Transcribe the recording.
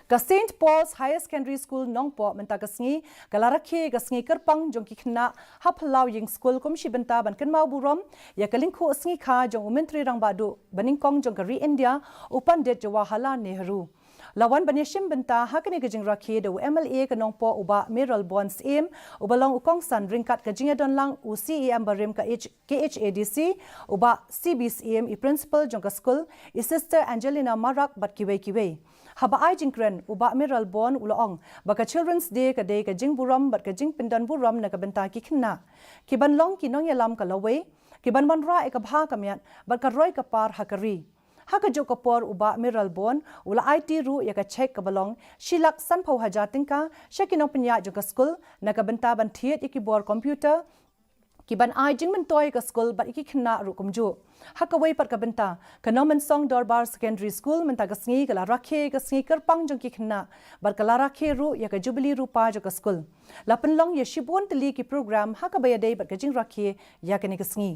Ka St. Paul's Higher Secondary School Nongpo Mynta ka Sngi ka Rakhe ka Sngi Kyrpang jong ki Khynnah haplau ying school kumshi benta ban kan mau burom ya kalingkhu Sngi kha jong umentri rang badu baningkong jong ka India upan det Jawaharlal Nehru lawan banishim benta hakani ka jing Rakhe do MLA ka Nongpo uba Miral Bonds aim ubalong ukong san ringkat ka jing don lang UCEM barim ka KHADC uba CBCM i principal jong ka school i sister Angelina Marak bat kiwei haba ai jingkren uba Miral Bon ulong baka Children's Day ka day ka jing buram bat ka jing pindan buram na ka benta ki Khynnah ki ban long ki nong yalam ka lawe ki ban ra e ka bha kamyat bat ka roi ka par hakari haka jo ka por uba Miral Bon ula IT ru ya ka check ka balong shilak san phau haja tingka shakinong pnya jo ka school na ka benta ban thiet ikibor computer ki ban ai jing man toy ka school bat iki Khynnah ru kumju haka wei par ka benta kanomen song dorbar secondary school Mynta ka Sngi ka Rakhe ka Sngi Kyrpang jong ki Khynnah bar ka Rakhe ru ya ka jubilee ru pa jo ka school lapan long ya shibon tli ki program haka bayadei bat ka jing Rakhe ya ka ni ka Sngi